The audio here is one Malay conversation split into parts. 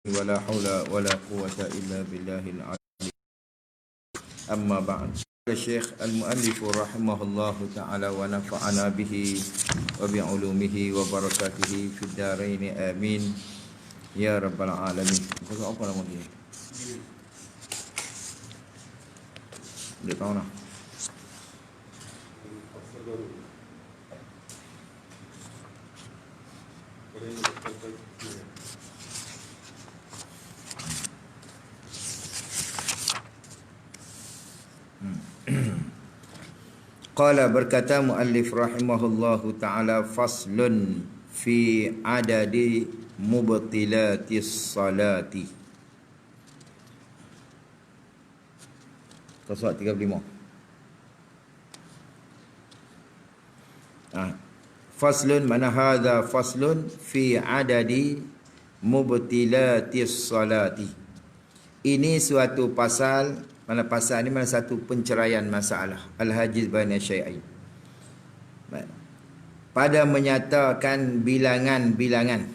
ولا حول ولا قوة إلا بالله العلي. أما بعد، الشيخ المؤلف رحمه الله تعالى ونفعنا به وبعلومه وبركاته في الدارين آمين يا رب العالمين. Apa nama dia? Dia tahu nak? Qala berkata muallif rahimahullahu taala faslun fi adadi mubtilatis salati. Qasad 35. Faslun mana hadha faslun fi adadi mubtilatis salati. Ini suatu pasal. Mana pasal ni mana satu penceraian masalah al-hajiz baina syai'ain. Pada menyatakan bilangan-bilangan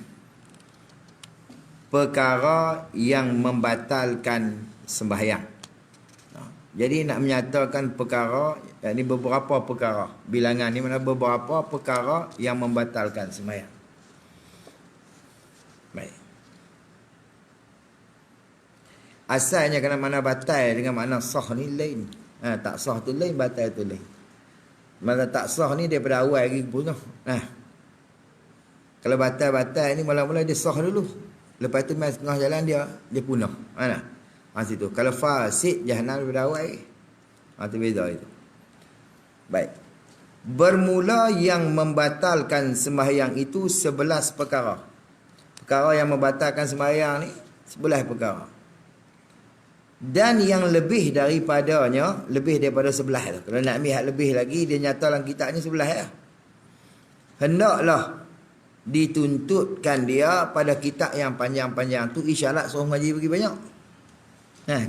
perkara yang membatalkan sembahyang. Jadi nak menyatakan perkara, ini beberapa perkara. Bilangan ni mana beberapa perkara yang membatalkan sembahyang. Baik. Asalnya kena mana batal dengan makna sah ni lain. Tak sah tu lain, batal tu lain. Mana tak sah ni daripada awal lagi punah. Kalau batal-batal ni mula-mula dia sah dulu. Lepas tu main tengah jalan dia punah. Mana? Situ. Kalau fasid jahanam daripada awal lagi. Tu beza itu. Baik. Bermula yang membatalkan sembahyang itu 11 perkara. Perkara yang membatalkan sembahyang ni 11 perkara. Dan yang lebih daripadanya, lebih daripada 11 tu. Kalau nak ambil lebih lagi, dia nyata dalam kitab ni 11 lah. Hendaklah dituntutkan dia pada kitab yang panjang-panjang tu, isyarat suruh ngaji bagi banyak.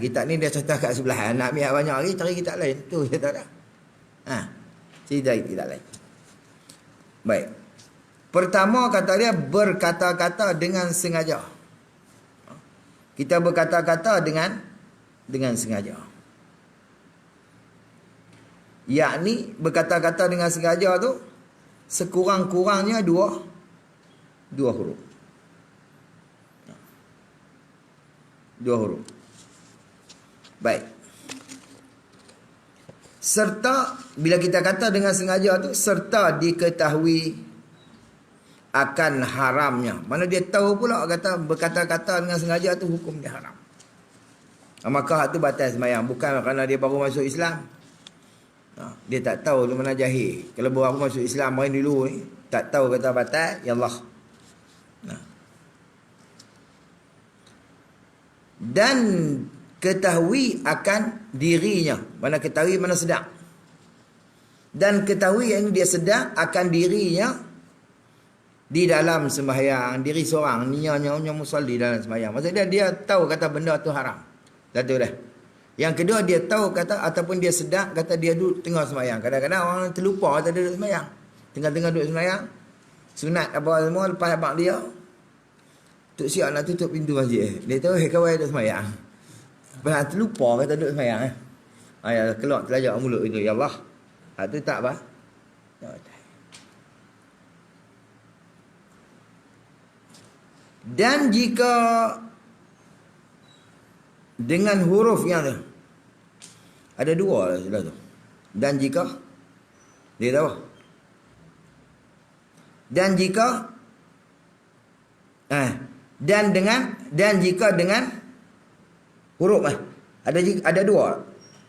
Kitab ni dia catat kat sebelah. Nak ambil banyak lagi, cari kitab lain. Tu dia tak ada. Cerita kitab lain. Baik. Pertama kata dia berkata-kata dengan sengaja. Kita berkata-kata dengan sengaja. Yakni berkata-kata dengan sengaja tu sekurang-kurangnya dua huruf. Dua huruf. Baik. Serta bila kita kata dengan sengaja tu serta diketahui akan haramnya. Mana dia tahu pula kata berkata-kata dengan sengaja tu hukum dia haram. Maka hak tu batal sembahyang. Bukan kerana dia baru masuk Islam. Dia tak tahu tu mana jahil. Kalau baru masuk Islam main dulu ni, tak tahu kata batal, ya Allah. Dan ketahui akan dirinya. Mana ketahui, mana sedang. Dan ketahui yang dia sedang akan dirinya di dalam sembahyang. Diri seorang, nyonya musalli dalam sembahyang. Maksudnya dia tahu kata benda tu haram. Satu dah. Yang kedua dia tahu kata ataupun dia sedar kata dia duduk tengah sembahyang. Kadang-kadang orang terlupa kata dia duduk sembahyang. Tengah-tengah duduk sembahyang. Sunat apa semua lepas abang dia. Tok siap nak tutup pintu masjid. Dia tahu kawan duduk sembahyang. Lepas terlupa kata duduk sembahyang. Keluar terlajak mulut itu. Ya Allah. Itu tak apa? Dan jika dengan huruf yang tu ada dua lah sudah tu. Dan jika dia tahu. Dan jika dan jika dengan huruf ada dua.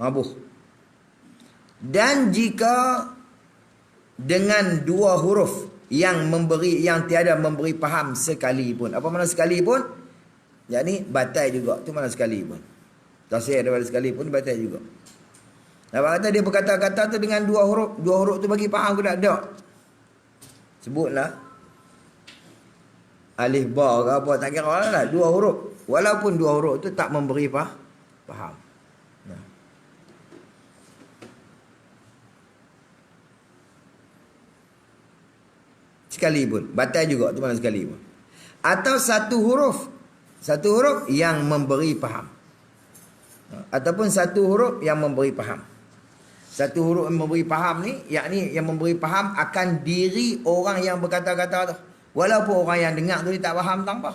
Mabuh. Dan jika dengan dua huruf yang tiada memberi faham sekalipun. Apa makna sekalipun? Yakni batal juga. Tu mana sekali pun. Tasih daripada sekali pun batal juga. Nampak kata dia berkata-kata tu dengan dua huruf. Dua huruf tu bagi faham ke tak? Sebutlah. Alif ba ke apa tak kira lah. Dua huruf. Walaupun dua huruf tu tak memberi faham. Sekali pun. Batal juga tu mana sekali pun. Atau satu huruf Satu huruf yang memberi faham. Ataupun satu huruf yang memberi faham. Satu huruf yang memberi faham ni, yakni yang memberi faham akan diri orang yang berkata-kata tu. Walaupun orang yang dengar tu dia tak faham tentang apa.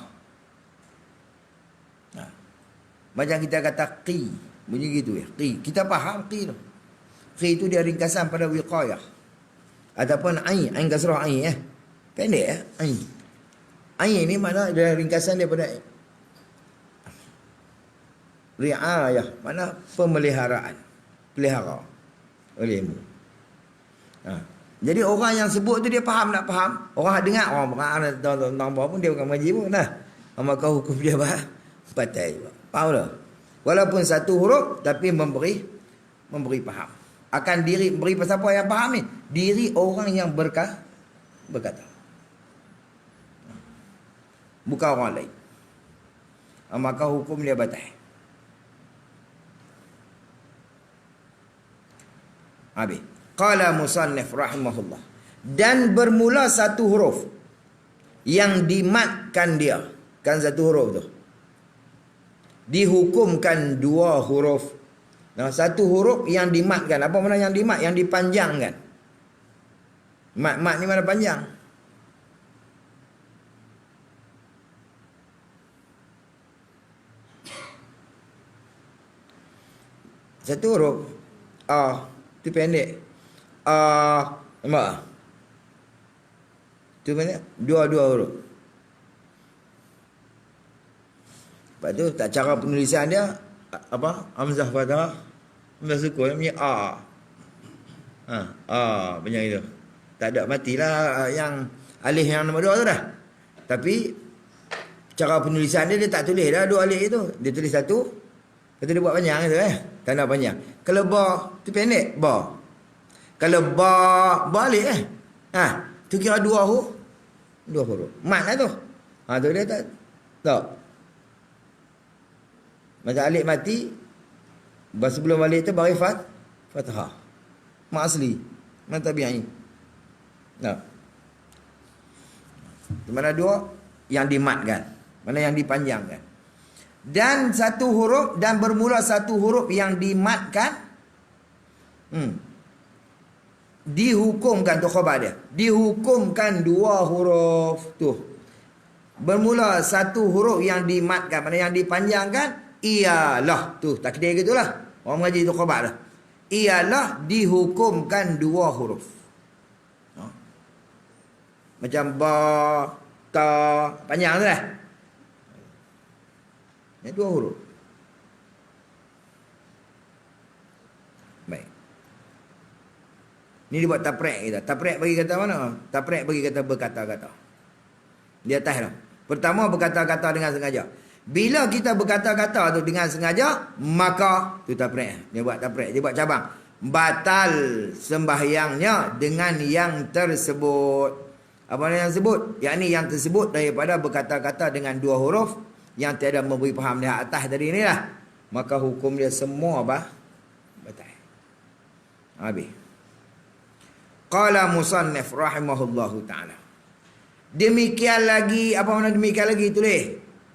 Macam kita kata qi, bunyi gitu ya. Qi, kita faham qi tu. Qi tu dia ringkasan pada wiqayah. Ataupun ain kasrah ain ya. Pendek ya, ain. Ain ni mana dia ringkasan daripada riayah, mana pemeliharaan. Pelihara olehmu. Jadi orang yang sebut tu dia faham tak faham? Orang dengar, orang tentang apa pun dia bukan mengaji pun dah. Maka hukum dia batal juga. Faham tak? Walaupun satu huruf tapi memberi faham. Akan diri beri siapa yang faham ni? Diri orang yang berkata. Bukan orang lain. Maka hukum dia batal. Habis. Qala musannif rahimahullah. Dan bermula satu huruf yang dimatkan dia. Kan satu huruf tu. Dihukumkan dua huruf. Nah, satu huruf yang dimatkan. Apa makna yang dimat? Yang dipanjangkan. Mat ni mana panjang? Satu huruf. Tu pendek. Nampak? Tu pendek. Dua huruf. Lepas tu tak cara penulisan dia apa? Hamzah fathah, hamzah sukun punya banyak itu. Tak ada matilah yang alif yang nombor 2 tu dah. Tapi cara penulisan dia tak tulis dah dua alif itu. Dia tulis satu. Lepas tu dia buat panjang itu tanda panjang. Kalau ba tu pendek ba. Kalau ba alif tu kira dua huruf. Mat lah tu. Tu dia tak. Macam alif mati, sebelum alif tu bagi fathah. Mak asli. Mana tabi'i. Mana dua yang dimatkan, mana yang dipanjangkan. Dan satu huruf dan bermula satu huruf yang dimatkan dihukumkan tu khabar dia. Dihukumkan dua huruf tu. Bermula satu huruf yang dimatkan, mana yang dipanjangkan ialah tu takdir gitulah. Orang mengaji tu khabar dah. Ialah dihukumkan dua huruf. Macam ba, ta, panjang tu lah. Ini dua huruf. Baik. Ni dia buat taprek kita. Taprek bagi kata mana? Taprek bagi kata berkata-kata. Di atas lah. Pertama berkata-kata dengan sengaja. Bila kita berkata-kata tu dengan sengaja, maka tu taprek. Dia buat taprek, dia buat cabang. Batal sembahyangnya dengan yang tersebut. Apa yang sebut? Yakni yang tersebut daripada berkata-kata dengan dua huruf yang tiada memberi faham di atas tadi ni lah. Maka hukum dia semua batal. Habis. Qala musannif rahimahullahu ta'ala. Demikian lagi, apa makna demikian lagi tulis?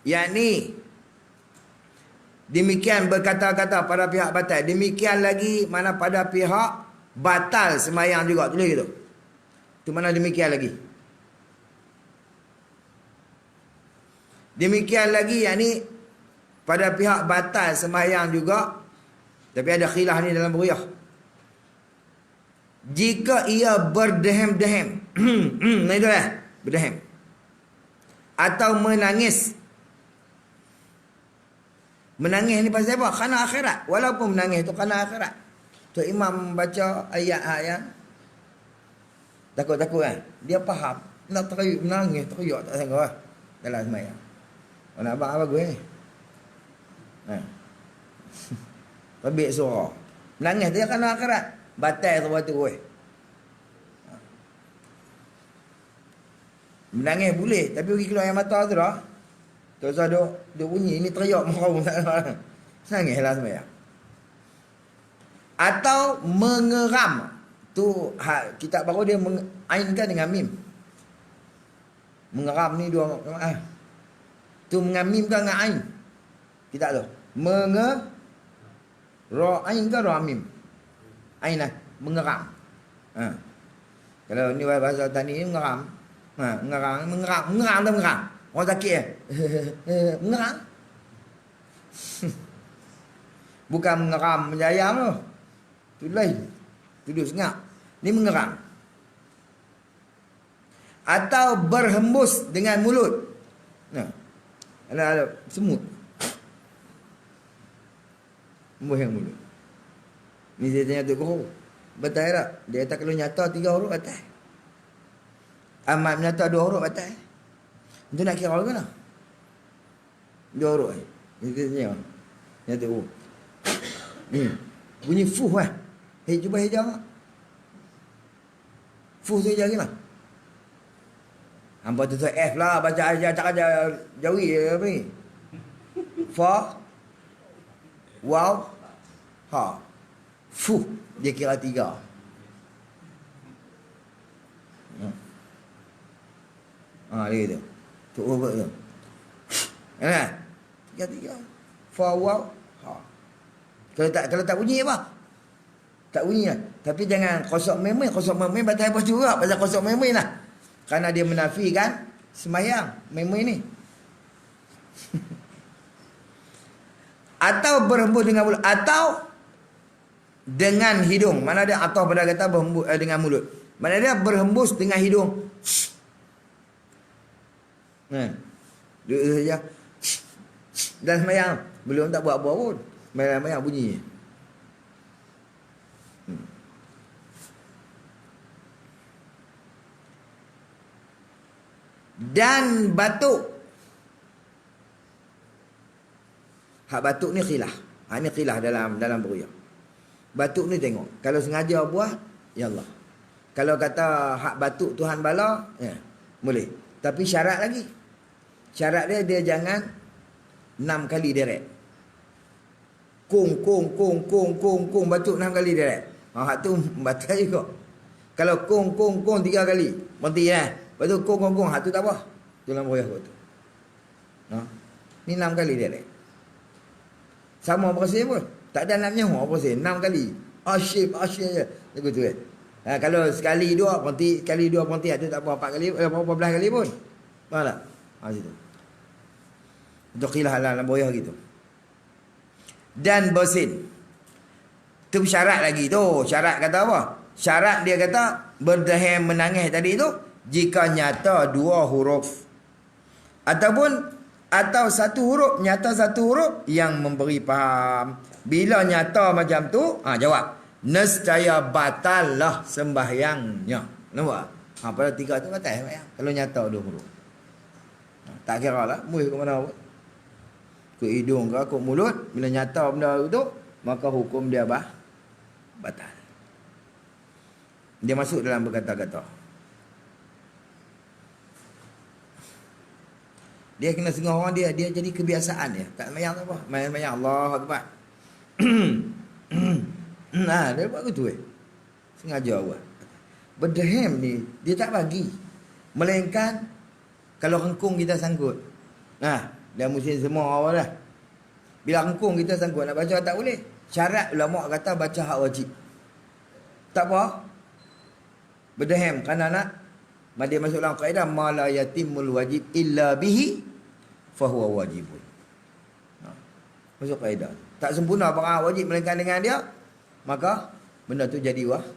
Yakni demikian berkata-kata pada pihak batal. Demikian lagi mana pada pihak batal sembahyang juga, tulis gitu. Itu mana demikian lagi. Demikian lagi yakni pada pihak batal sembahyang juga. Tapi ada khilaf ni dalam buriyah. Jika ia berdehem-dehem. Nah itu lah. Berdehem. Atau menangis. Menangis ni pasal apa? Kerana akhirat. Walaupun menangis tu kerana akhirat. Tu imam baca ayat-ayat takut-takut kan. Dia faham. Nak teriuk, menangis, teriuk tak sanggup lah. Dalam sembahyang. Nak abang apa gue ni? Rebik suara. Menangis dia kerana akhirat. Batal tu waktu gue. Menangis boleh. Tapi pergi keluar air mata tu dah. Tak usah duk bunyi. Ini teriak merau. Nangislah sembahyang. Atau mengeram. Tu kitab baru dia mengainkan dengan mim. Mengeram ni dua. Tu dengan mim ke dengan ain? Kita tahu. Ra ain ke ra mim? Ain lah. Mengeram. Ha. Kalau ni bahasa tani ni mengeram. Ha, mengeram tak mengeram. Orang sakit mengeram. Bukan mengeram menjayam tu. Tu lain. Duduk senyap. Ni mengeram. Atau berhembus dengan mulut. Nah. Ada semut. Hembus yang mulut. Ni saya tanya Tok Guru. Betul tak? Dia kata kalau nyata 3 huruf batal. Amat nyata 2 huruf batal. Itu nak kira ke mana? 2 huruf ni. Dia tanya. Dia Tok Guru. Ni. Bunyi fuh lah. Cuba hijau tak? Fuh tu hijau gimana? Hampa tu F lah. Baca aja cakap aja jawi apa ni? Fa. Waw. Ha. Fuh. Dia kira 3. Dia kata. Tuk Robert tu. Kan? Kira 3. Fa. Waw. Ha. Kalau tak bunyi apa? Tak bunyi lah. Tapi jangan kosok memang. Kosok memang batal apa juga. Pasal kosok memang lah. Kerana dia menafikan semayang. Memang ni. Atau berhembus dengan mulut. Atau dengan hidung. Mana ada atau pada kata berhembus dengan mulut. Mana dia berhembus dengan hidung. Duduk saja. Dan semayang. Belum tak buat apa pun. Semayang bunyi. Dan batuk. Hak batuk ni khilaf. Hak ni khilaf dalam beruya. Batuk ni tengok. Kalau sengaja buat, ya Allah. Kalau kata hak batuk Tuhan bala, ya, boleh. Tapi syarat lagi. Syarat dia jangan 6 kali direct. Kong batuk 6 kali direct. Hak tu batal juga. Kalau kong 3 kali, berhenti lah. Lepas tu kong, hak tu tak apa. Tu dalam beruya tu. Ni 6 kali direct. Sama bersin pun. Tak ada nak nyawa bersin. 6 kali. Asyik je. Lagu tu kan. Kalau sekali 2 berhenti. Sekali 2 berhenti. Itu tak apa 4 kali. Berapa belas kali pun. Faham tak? Situ. Itu khilaf dalam boyah gitu. Dan bersin. Itu syarat lagi tu. Syarat kata apa? Syarat dia kata. Berdaham menangis tadi tu. Jika nyata 2 huruf. Ataupun atau 1 huruf, nyata 1 huruf yang memberi faham. Bila nyata macam tu, jawab. Nescaya batal lah sembahyangnya. Nampak? Pada 3 tu batal sembahyang. Kalau nyata 2 huruf. Tak kira lah, muih ke mana pun. Ke hidung ke, ke mulut. Bila nyata benda itu, maka hukum dia batal. Dia masuk dalam berkata-kata. Dia kena sengah orang dia jadi kebiasaan dia. Tak semayang tak apa. Semayang Allah Akbar. Dia buat gitu sengaja buat. Berdaham ni dia tak bagi. Melainkan kalau rengkung kita sangkut. Dah musim semua awal dah. Bila rengkung kita sangkut nak baca tak boleh. Syarat ulama kata baca hak wajib. Tak apa. Berdaham kerana nak dia masuk dalam kaedah ma la yatimul wajib illa bihi fahuwa wajibun. Masuk kaedah. Tak sempurna perkara wajib melainkan dengan dia, maka benda tu jadi wajib.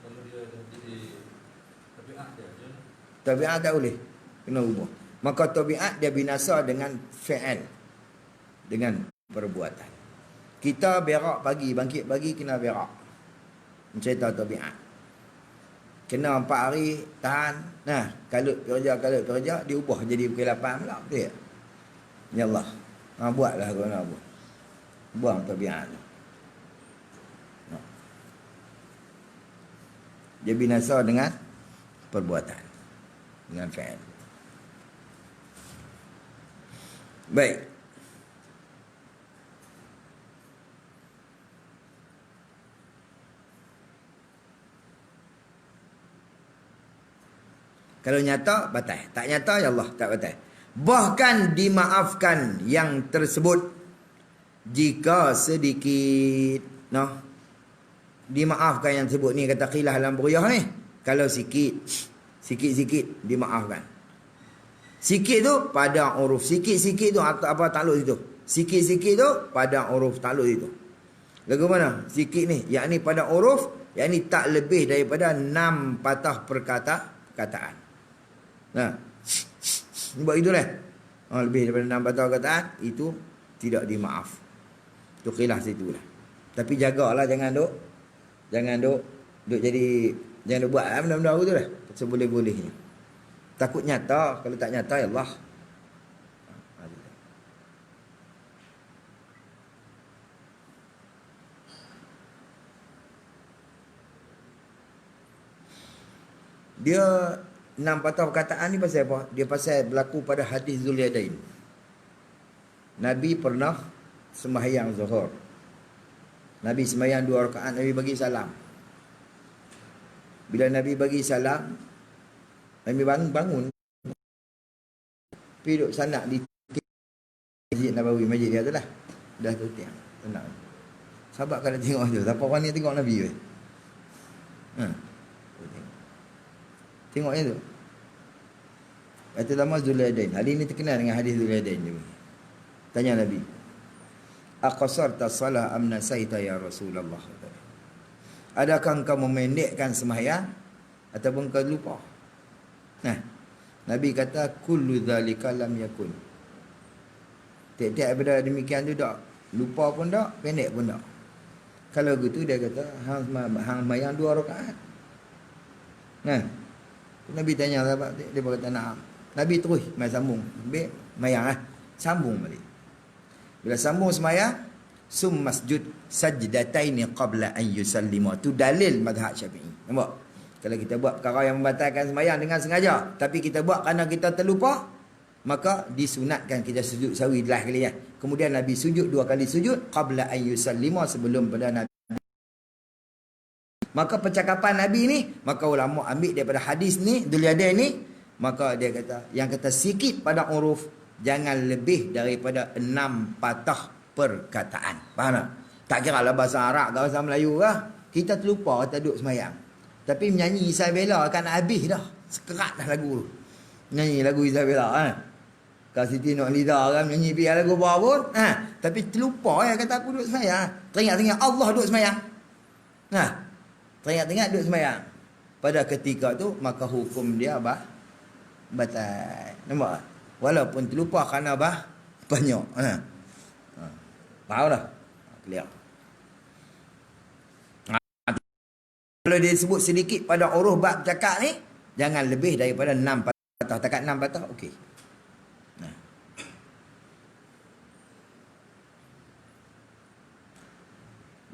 Kalau dia jadi tabiat dia. Tabiat tak boleh. Kena ubah. Maka tabiat dia binasa dengan fi'al. Dengan perbuatan. Kita berak pagi, bangkit pagi kena berak. Mencerita tabiat. Kena 4 hari, tahan. Kalut kerja, diubah jadi pukul 8 pula. Betul tak? Ya Allah. Buatlah kau nak buat. Buang tabiat. Dia binasa dengan perbuatan. Dengan fi'al. Baik. Kalau nyata, batal. Tak nyata, ya Allah, tak batal. Bahkan dimaafkan yang tersebut jika sedikit. Noh, dimaafkan yang tersebut ni kata Qilah dalam Buriyah ni. Kalau sikit-sikit dimaafkan. Sikit tu pada uruf. Sikit-sikit tu apa takluk itu? Sikit-sikit tu pada uruf takluk itu. Lagu mana? Sikit ni, yakni pada uruf, yakni tak lebih daripada 6 patah perkataan. Nah, buat itu lah. Lebih daripada 6 patah perkataan, itu tidak dimaaf. Itu Qilah situ lah. Tapi jagalah jangan duk jadi, jangan duk buat benda-benda tu lah. Seboleh-bolehnya. Takut nyata, kalau tak nyata ya Allah. Dia 6 patah perkataan ni pasal apa? Dia pasal berlaku pada hadis Zulyadain. Nabi pernah sembahyang Zuhur. Nabi sembahyang 2 rakaat, Nabi bagi salam. Bila Nabi bagi salam, Nabi bangun. Pergi duduk sanak di Masjid Nabawi, masjid dia tu lah. Dah tu tiang. Tenang. Sahabat kalau tengok tu, siapa orang ni tengok Nabi weh. Tengoknya tu. Kata lama Zulyadain. Hadis ni terkenal dengan hadis Zulyadain ni. Tanya Nabi, aqasarta salah am nasaita ya Rasulullah? Adakah engkau memendekkan sembahyang ataupun kau lupa? Nah, Nabi kata kullu dzalika lam yakun. Tiap-tiap benda demikian tu tak. Lupa pun tak, pendek pun tak. Kalau gitu dia kata hang sembahyang 2 rakaat. Nah, Nabi tanya sahabat dia berkata na'am. Nabi terus mai sambung. Ambil mayang sambung balik. Bila sambung sembahyang, masjud sajdataini qabla an yusallima. Tu dalil mazhab Syafi'i. Nampak? Kalau kita buat perkara yang membatalkan sembahyang dengan sengaja, tapi kita buat kerana kita terlupa, maka disunatkan kita sujud sawi 2 kali ya. Kemudian Nabi sujud 2 kali sujud qabla an yusallima, sebelum pada Nabi. Maka percakapan Nabi ni, maka ulama ambil daripada hadis ni, Zulyadain ni, maka dia kata, yang kata sikit pada uruf, jangan lebih daripada 6 patah perkataan. Faham tak? Tak kira lah bahasa Arab ke bahasa Melayu ke, kita terlupa kita duduk semayang. Tapi menyanyi Isabella kan habis dah. Sekerat dah lagu tu. Nyanyi lagu Isabella kan. Kalau Siti Nurhaliza kan menyanyi biar lagu apa pun. Tapi terlupa ya kata aku duduk semayang. Teringat-teringat Allah duduk semayang. Teringat-ingat duduk sembahyang. Pada ketika tu, maka hukum dia batal. Nampak? Walaupun terlupa kerana banyak. Faham dah? Clear. Kalau dia sebut sedikit pada uruf bab cakap ni, jangan lebih daripada 6 patah. Takat 6 patah, okey.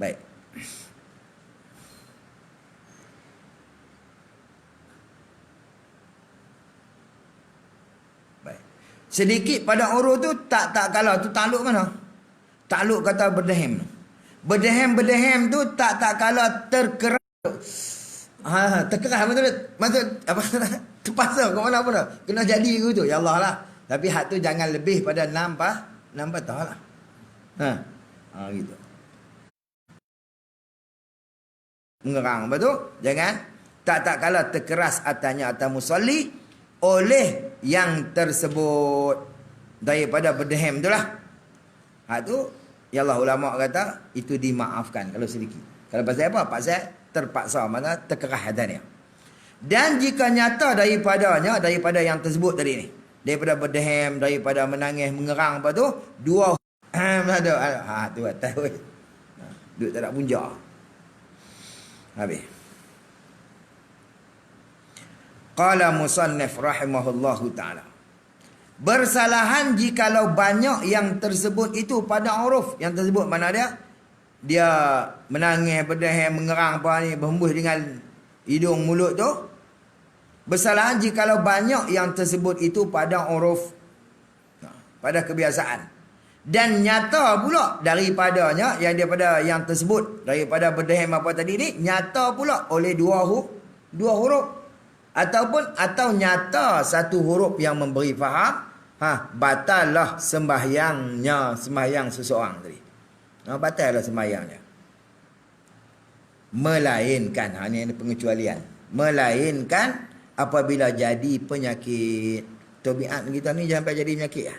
Baik. Sedikit pada uruf tu tak kalau tu takluk mana? Takluk kata berdehem. Berdehem tu tak kalau terkeras. Terkeras maksud apa? Terpaksa ke mana pun dah. Kena jadi ke tu. Ya Allah lah. Tapi hak tu jangan lebih pada 6 patah lah. Gitu. Mengerang betul? Jangan tak kalau terkeras atasnya atas musalli oleh yang tersebut daripada berdehem itulah. Hak tu ya Allah ulama kata itu dimaafkan kalau sedikit. Kalau pasal apa? Pasal terpaksa, mana terkerah atasnya. Dan jika nyata daripada yang tersebut tadi ni, daripada berdehem, daripada menangis, mengerang apa tu, 2 ada tu atas weh. Duduk tak ada punca. Habis. Qala musannif rahimahullahu ta'ala. Bersalahan jikalau banyak yang tersebut itu pada uruf. Yang tersebut mana dia? Dia menangis, berdehem, mengerang apa ni, berhembus dengan hidung mulut tu. Bersalahan jikalau banyak yang tersebut itu pada uruf. Pada kebiasaan. Dan nyata pula daripadanya, yang daripada yang tersebut, daripada berdehem apa tadi ni, nyata pula oleh dua huruf. Atau nyata satu huruf yang memberi faham, batal lah sembahyang seseorang tadi. Batal lah sembahyangnya. Melainkan, ini ada pengecualian. Melainkan apabila jadi penyakit. Tabiat kita ni jangan sampai jadi penyakit lah.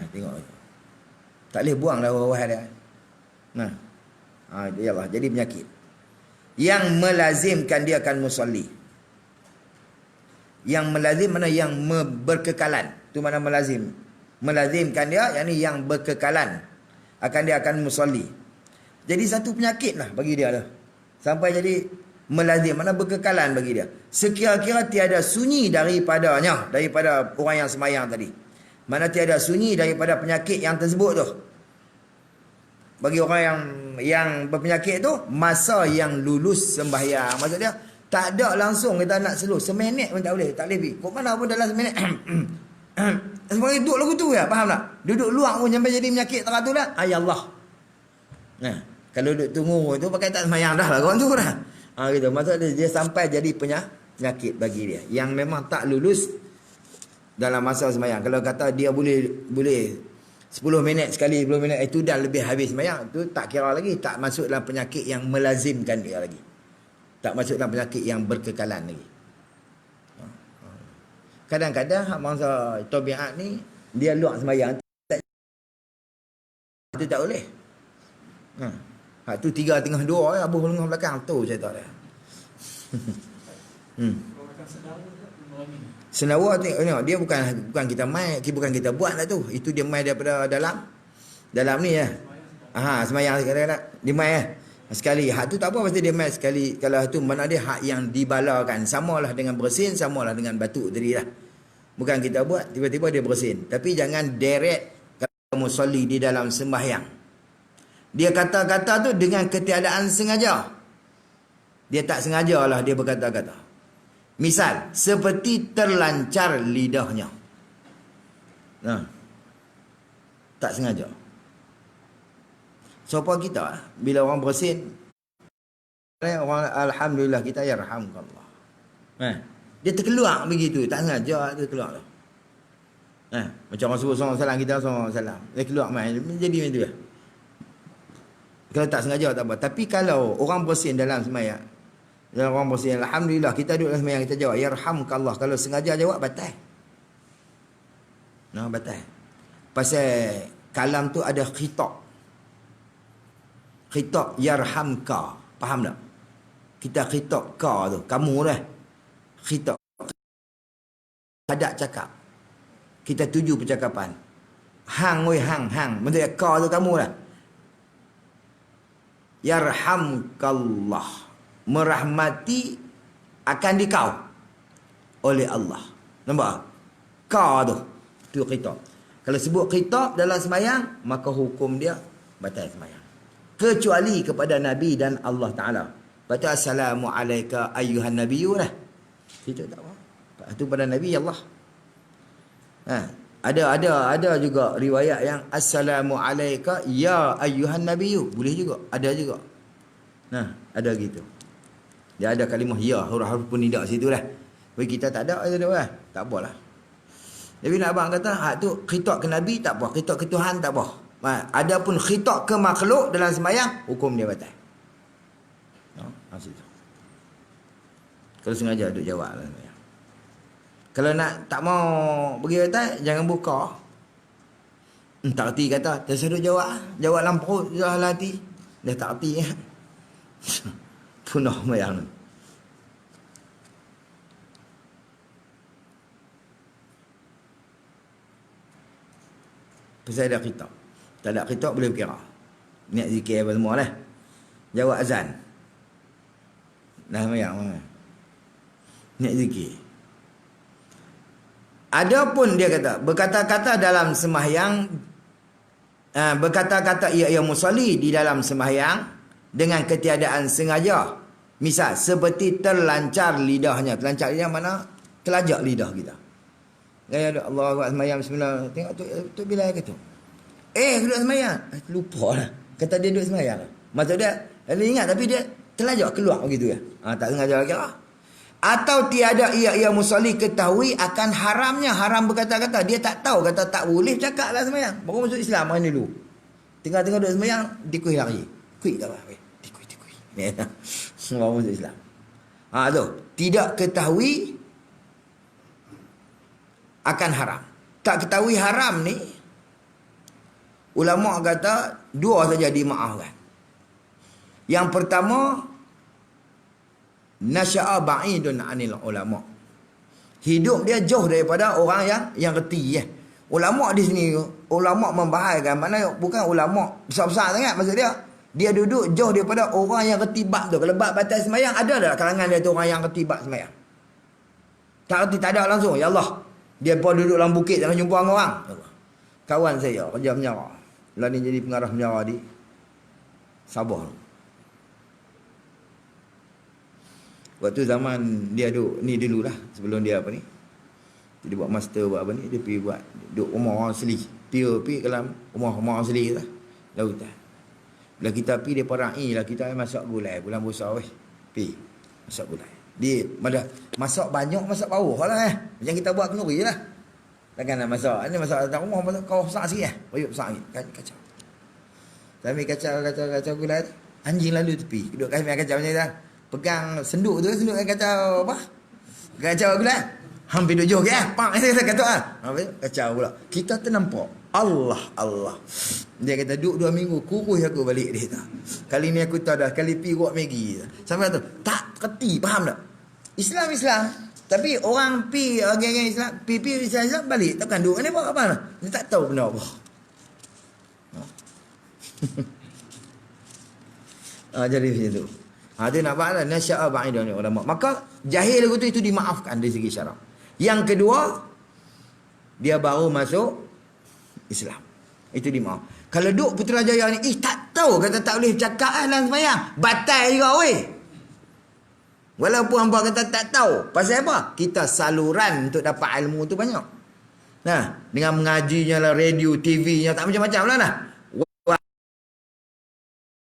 Tengok. Tak boleh buang lah bawah dia. Yalah, jadi penyakit. Yang melazimkan dia akan musalli. Yang melazim mana yang berkekalan. Itu mana melazim. Melazimkan dia, yakni yang berkekalan. Dia akan musalli. Jadi satu penyakit lah bagi dia lah. Sampai jadi melazim, mana berkekalan bagi dia. Sekira-kira tiada sunyi daripada orang yang semayang tadi. Mana tiada sunyi daripada penyakit yang tersebut tu. Bagi orang yang berpenyakit tu, masa yang lulus sembahyang. Maksud dia, tak ada langsung kita nak slow. Seminit pun tak boleh. Tak boleh pergi. Kok mana pun dalam seminit. Sebenarnya duduk lagu tu ya, faham tak? Duduk luar pun sampai jadi penyakit teratur lah. Ya Allah. Kalau duduk tunggu tu pakai tak semayang dah lah kawan tu dah. Gitu. Maksud dia sampai jadi penyakit bagi dia. Yang memang tak lulus dalam masa semayang. Kalau kata dia boleh 10 minit sekali, 10 minit itu dah lebih habis semayang. Itu tak kira lagi. Tak masuk dalam penyakit yang melazimkan dia lagi. Tak masuk dalam penyakit yang berkekalan lagi. Kadang-kadang mangsa tabiat ni dia luar sembahyang itu tak boleh. Tu 3:32 abuh lengah belakang tu saya tahu dah. Senawa tengok dia bukan kita mai, bukan kita buat lah tu. Itu dia mai daripada dalam ni ya. Sembahyang kadang-kadang dia mai sekali. Hak tu tak apa, pasti dia mai sekali. Kalau tu mana dia hak yang dibalakan. Samalah dengan bersin, samalah dengan batuk tadi lah. Bukan kita buat, tiba-tiba dia bersin. Tapi jangan direct kalau musalli di dalam sembahyang. Dia kata-kata tu dengan ketiadaan sengaja. Dia tak sengaja lah dia berkata-kata. Misal, seperti terlancar lidahnya. Tak sengaja. Siapa kita, bila orang bersin, orang alhamdulillah kita yarhamkallah. Dia terkeluar begitu, tak sengaja dia keluar tu. Macam Rasulullah SAW kita SAW. Dia keluar main, jadi macam tu lah. Kalau tak sengaja tak apa. Tapi kalau orang bersin dalam semayang, orang bersin, alhamdulillah kita duduk dalam semayang, kita jawab yarhamkallah. Kalau sengaja jawab batal. Batal. Pasal kalam tu ada khitab. Khitab yarhamka. Faham tak? Kita khitab ka tu, kamu dah. Khitab. Hadak cakap. Kita tuju percakapan. Hang oi hang. Maksudnya ka tu kamu dah. Yarhamkallah. Merahmati akan dikau oleh Allah. Nampak? Ka tu. Itu khitab. Kalau sebut khitab dalam semayang, maka hukum dia batal semayang. Kecuali kepada Nabi dan Allah Ta'ala. Baca assalamualaikum ayyuhan nabiyyu lah. Itu tak apa. Itu pada Nabi Allah. Ada juga riwayat yang assalamualaikum ya ayyuhan nabiyyu. Boleh juga. Ada juga. Ada gitu. Dia ada kalimah ya, huruf-huruf pun tidak situ lah. Bagi kita tak ada lah. Tak apalah. Tapi nak abang kata, hak tu khitab ke Nabi tak apa. Khitab ke Tuhan tak apa. Adapun khitab ke makhluk dalam sembahyang, hukum dia batal. Situ. Kalau sengaja duk jawab lah. Kalau nak tak mau pergi batal, jangan buka. Tak erti kata, dah saya duk jawab. Jawab dalam perut, dah hati. Dah tak erti. Punah sembahyang tu. Pasal ada khitab. Tak ada khitab boleh berkira. Niat zikir apa semua lah. Jawab azan. Dah sembahyang mana? Niat zikir. Adapun dia kata, berkata-kata dalam sembahyang, berkata-kata ia musalli di dalam sembahyang dengan ketiadaan sengaja. Misal, seperti terlancar lidahnya. Terlancar lidah mana? Telajak lidah kita. Gaya Allah Akbar sembahyang bismillah. Tengok tu bila ke tu. Duduk sembahyang. Lupa lah. Kata dia duduk sembahyang. Maksud dia ingat tapi dia telajak keluar begitu ya. Tak sengaja lagi lah. Atau tiada ia musalli ketahui akan haramnya. Haram berkata-kata. Dia tak tahu, kata tak boleh cakap lah sembahyang. Baru masuk Islam hari dulu. Tengah-tengah duduk sembahyang, dikuih lagi. Kuih tak apa. Dikuih. Baru masuk Islam. Tu. Tidak ketahui akan haram. Tak ketahui haram ni, ulama kata dua saja dimaafkan. Yang pertama, nasya'a ba'idun anil ulama. Hidup dia jauh daripada orang yang reti. Ulama di sini, ulama membahaskan, mana bukan ulama besar-besar sangat maksud dia. Dia duduk jauh daripada orang yang reti bab tu. Kalau bab batas sembahyang, ada tak kalangan dia tu orang yang reti bab sembahyang? Tak reti, tak ada langsung. Ya Allah, dia pun duduk dalam bukit jangan jumpa dengan orang. Kawan saya kerja penjara. Lah ni jadi pengarah penjara di Sabah. Waktu zaman dia duduk ni dululah, sebelum dia apa ni, dia buat master buat apa ni, dia pergi buat duduk rumah orang asli. Pergi dalam rumah orang asli lah, lautan. Bila kita pergi dia perai lah, kita masak gulai, bulan puasa weh. Pergi masak gulai. Dia masak banyak, masak bawah lah Macam kita buat kenduri lah. Takkan nak masak. Ini masak datang rumah, masak kau besar sikit Bayuk besar sikit. Kacau. Sambil kacau gulai tu, anjing lalu tepi. Duduk kami kacau macam tu. Pegang senduk tu, senduk kacau apa? Kacau gula. Hampir duduk jauh ke Pak, saya kata kacau pula. Kita ternampak. Allah. Dia kata duduk 2 minggu, kurus aku balik dia kata. Kali ni aku tahu dah, kali pi buat Maggi. Sampai tu, tak kerti, faham tak? Islam. Tapi orang pi geng Islam, pi Islam balik. Takkan duduk ni buat apa? Dia tak tahu benda apa. Jadi macam tu. Dia nak buatlah nasya'a ba'idun ulama. Maka jahil lagu tu itu dimaafkan dari segi syarak. Yang kedua, dia baru masuk Islam. Itu dimaaf. Kalau duk Putrajaya ni, tak tahu kata tak boleh cakap dalam sembahyang. Batal juga weh. Walaupun hamba kata tak tahu. Pasal apa? Kita saluran untuk dapat ilmu tu banyak. Nah, dengan mengajinya lah, radio, TV-nya, tak macam-macam lah nah.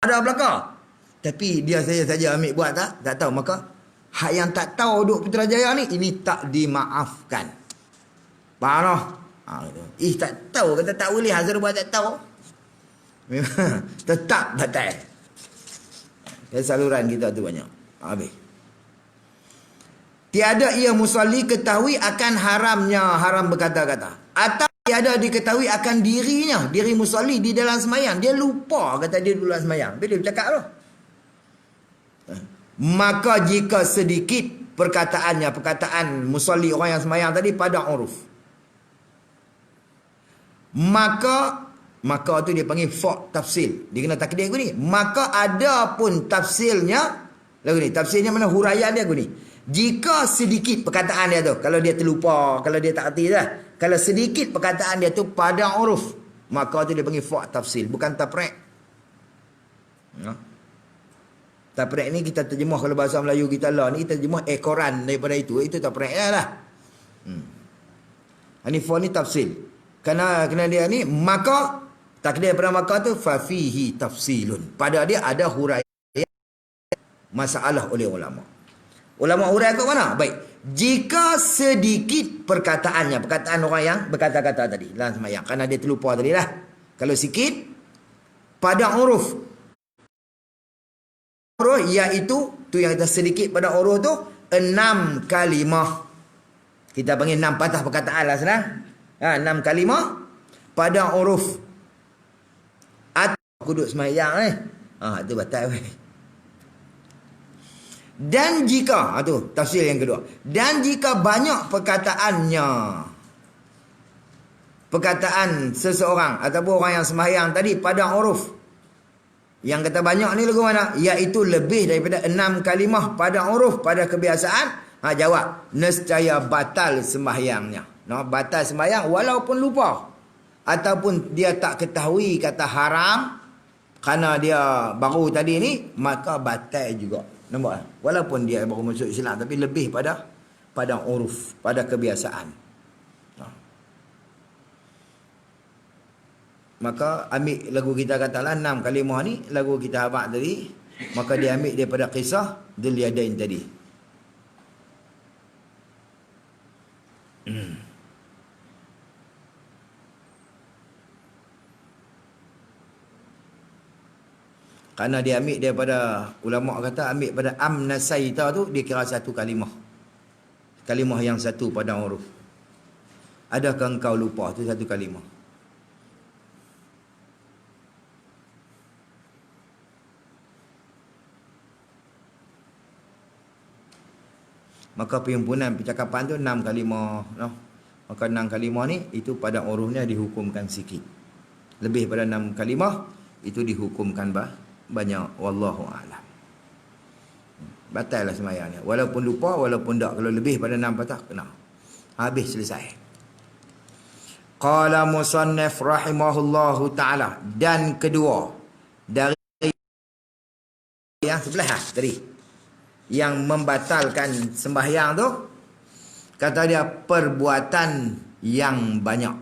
Ada belakang. Tapi dia saja ambil buat tak tahu. Maka hak yang tak tahu duk Putrajaya ni, ini tak dimaafkan. Faham tak? Tak tahu kata tak boleh, Hazar buat tak tahu. Memang tetap batal. Saluran kita tu banyak. Habis. Tiada ia musalli ketahui akan haramnya, haram berkata-kata. Atau tiada diketahui akan dirinya, diri musalli di dalam sembahyang. Dia lupa kata dia dulu dalam sembahyang. Bila dia bercakap tu. Maka jika sedikit perkataan musalli orang yang sembahyang tadi pada uruf, maka tu dia panggil fa' tafsil. Dia kena takdir aku ni. Maka ada pun tafsilnya lagu ni. Tafsilnya mana huraian dia aku ni. Jika sedikit perkataan dia tu, kalau dia terlupa, kalau dia tak erti dah. Kalau sedikit perkataan dia tu pada uruf, maka tu dia panggil fa' tafsil, bukan taprek. Taprek ni kita terjemah, kalau bahasa Melayu kita lah ni, kita terjemah ekoran daripada itu taprek lah. Ini fa' ni tafsil. Kena dia ni, maka takdir pada maka tu fa fihi tafsilun. Pada dia ada huraian masalah oleh ulama. Ulama huraian kat mana? Baik. Jika sedikit perkataannya, perkataan orang yang berkata-kata tadi dalam sembahyang, kerana dia terlupa tadi lah. Kalau sikit pada uruf, iaitu tu yang kita sedikit pada uruf tu 6 kalimah. Kita panggil 6 patah perkataan lah senang. 6 kalimah pada uruf. Atau aku duduk sembahyang itu batal weh. Dan jika, tu tafsir yang kedua. Dan jika banyak perkataan seseorang ataupun orang yang sembahyang tadi pada uruf. Yang kata banyak ni lagu mana? Iaitu lebih daripada 6 kalimah pada uruf, pada kebiasaan. Jawab, nescaya batal sembahyangnya. Batal sembahyang walaupun lupa. Ataupun dia tak ketahui kata haram, kerana dia baru tadi ni, maka batal juga. Nampak? Walaupun dia baru masuk Islam, tapi lebih pada uruf, pada kebiasaan. Maka ambil lagu kita katalah 6 kalimah ni, lagu kita habaq tadi, maka dia ambil daripada kisah Dzul Yadain tadi. Kerana dia ambil daripada, ulama kata ambil pada amnasaita tu, dia kira satu kalimah. Kalimah yang satu pada huruf. Adakah engkau lupa? Tu satu kalimah. Maka perhimpunan percakapan tu 6 kalimah, no? Maka 6 kalimah ni itu pada hurufnya dihukumkan sikit. Lebih pada 6 kalimah itu dihukumkan banyak. Wallahu a'lam. Batal lah sembahyang ni. Walaupun lupa, walaupun tak, kalau lebih pada 6 patah kena. Habis, selesai. Qala musannif rahimahullahu ta'ala. Dan kedua dari yang sebelah tadi, yang membatalkan sembahyang tu, kata dia perbuatan yang banyak.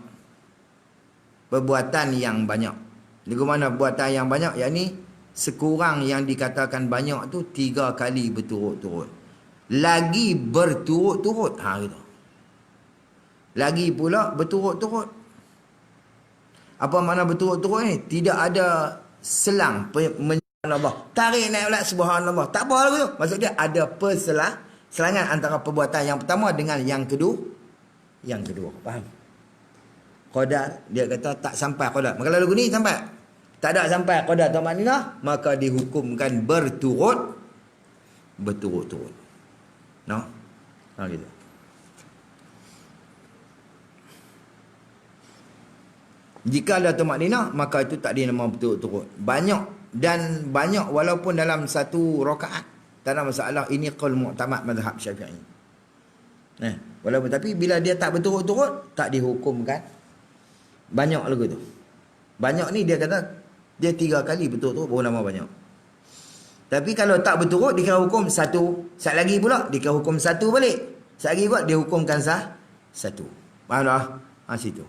Perbuatan yang banyak. Di mana perbuatan yang banyak? Yakni sekurang yang dikatakan banyak tu 3 kali berturut-turut. Lagi berturut-turut. Gitu. Lagi pula berturut-turut. Apa makna berturut-turut ni? Tidak ada selang. Allah. Tarik naik pula subhanallah. Tak apa lagu tu. Maksud dia ada selangan antara perbuatan yang pertama dengan yang kedua. Yang kedua. Faham? Qadar, dia kata tak sampai qadar. Maka lagu ni sampai. Tak ada sampai qadar atau maknina, maka dihukumkan berturut-turut. No? Gitu. Jika ada tamak nina, maka itu tak dinama berturut-turut. Banyak. Dan banyak walaupun dalam satu rakaat. Tak ada masalah. Ini qaul mu'tamad mazhab Syafi'i. Walaupun, tapi bila dia tak berturut-turut, tak dihukumkan banyak lagu tu. Banyak ni dia kata dia 3 kali berturut-turut baru nama banyak. Tapi kalau tak berturut, dikira hukum satu. Sat lagi pula dikira hukum satu balik. Sat lagi pula dia hukumkan satu. Faham tak? Situ.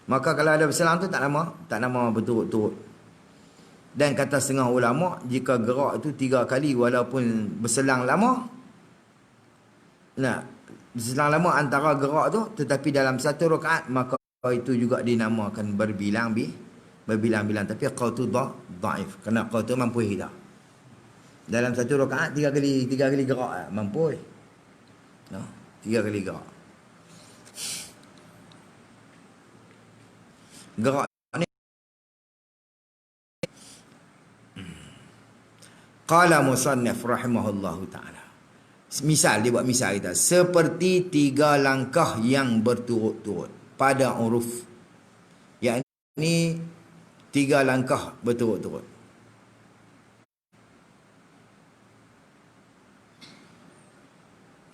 Maka kalau ada berselang tu tak nama berturut-turut. Dan kata setengah ulama, jika gerak itu 3 kali walaupun berselang lama, berselang lama antara gerak tu, tetapi dalam satu rakaat, maka itu juga dinamakan berbilang-bilang. Tapi qaul tu dhaif. Kerana qaul tu mampu hilang. Dalam satu rakaat 3 kali gerak mampu. 3 kali gerak. Gerak ni qala musannif rahimahullahu ta'ala. Misal, dia buat misal kita. Seperti 3 langkah yang berturut-turut pada huruf. Yakni 3 langkah berturut-turut.